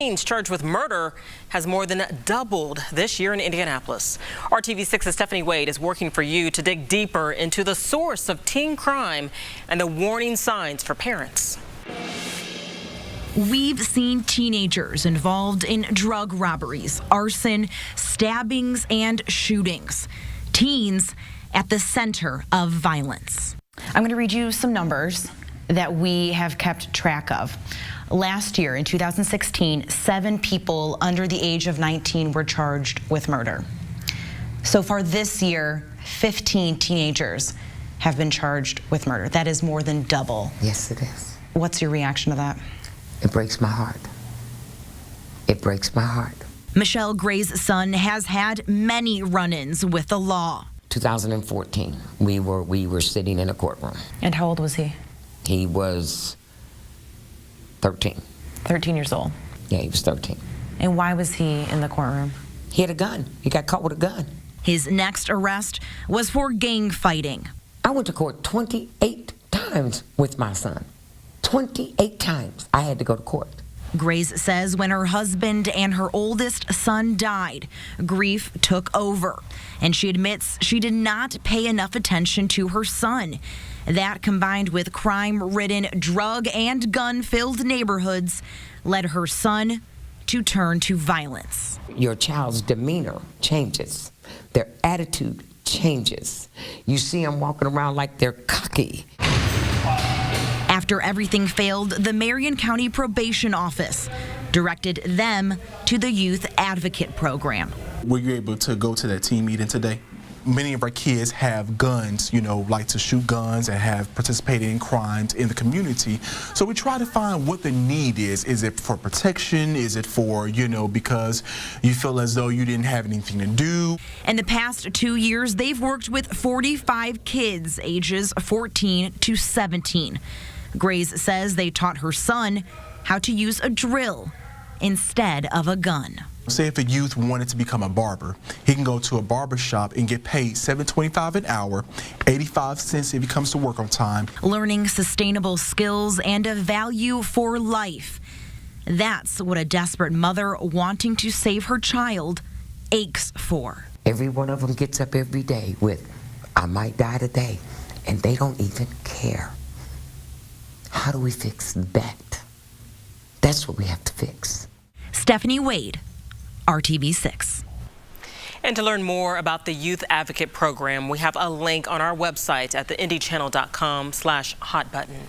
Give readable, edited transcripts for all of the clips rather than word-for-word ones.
Teens charged with murder has more than doubled this year in Indianapolis. RTV6's Stephanie Wade is working for you to dig deeper into the source of teen crime and the warning signs for parents. We've seen teenagers involved in drug robberies, arson, stabbings, and shootings. Teens at the center of violence. I'm going to read you some numbers that we have kept track of. Last year, in 2016, 7 people under the age of 19 were charged with murder. So far this year, 15 teenagers have been charged with murder. That is more than double. Yes, it is. What's your reaction to that? It breaks my heart. It breaks my heart. Michelle Gray's son has had many run-ins with the law. 2014, we were sitting in a courtroom. And how old was he? He was 13. 13 years old. Yeah, he was 13. And why was he in the courtroom? He had a gun. He got caught with a gun. His next arrest was for gang fighting. I went to court 28 times with my son. 28 times I had to go to court. Grace says when her husband and her oldest son died, grief took over. And she admits she did not pay enough attention to her son. That, combined with crime-ridden, drug and gun-filled neighborhoods, led her son to turn to violence. Your child's demeanor changes. Their attitude changes. You see them walking around like they're cocky. After everything failed, the Marion County Probation Office directed them to the Youth Advocate Program. Were you able to go to that team meeting today? Many of our kids have guns, like to shoot guns and have participated in crimes in the community. So we try to find what the need is. Is it for protection? Is it for, because you feel as though you didn't have anything to do? In the past 2 years, they've worked with 45 kids ages 14 to 17. Grace says they taught her son how to use a drill instead of a gun. Say if a youth wanted to become a barber, he can go to a barber shop and get paid $7.25 an hour, 85 cents if he comes to work on time. Learning sustainable skills and a value for life. That's what a desperate mother wanting to save her child aches for. Every one of them gets up every day with, I might die today, and they don't even care. How do we fix that? That's what we have to fix. Stephanie Wade, RTV6. And to learn more about the Youth Advocate Program, we have a link on our website at theindychannel.com/hotbutton.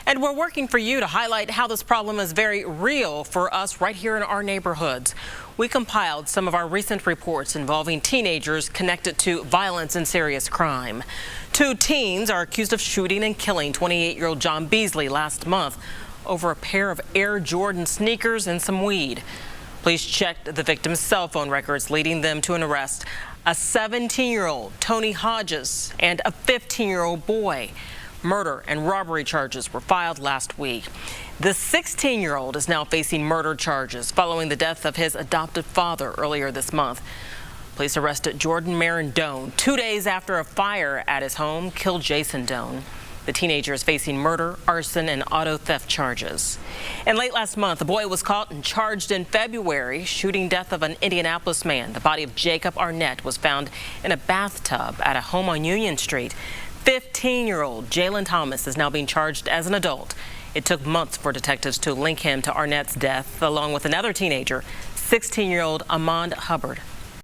And we're working for you to highlight how this problem is very real for us right here in our neighborhoods. We compiled some of our recent reports involving teenagers connected to violence and serious crime. 2 teens are accused of shooting and killing 28-year-old John Beasley last month over a pair of Air Jordan sneakers and some weed. Police checked the victim's cell phone records, leading them to an arrest. A 17-year-old, Tony Hodges, and a 15-year-old boy. Murder and robbery charges were filed last week. The 16-year-old is now facing murder charges following the death of his adopted father earlier this month. Police arrested Jordan Marin Doan 2 days after a fire at his home killed Jason Doan. The teenager is facing murder, arson, and auto theft charges. And late last month, a boy was caught and charged in February, shooting death of an Indianapolis man. The body of Jacob Arnett was found in a bathtub at a home on Union Street. 15-year-old Jalen Thomas is now being charged as an adult. It took months for detectives to link him to Arnett's death, along with another teenager, 16-year-old Amand Hubbard.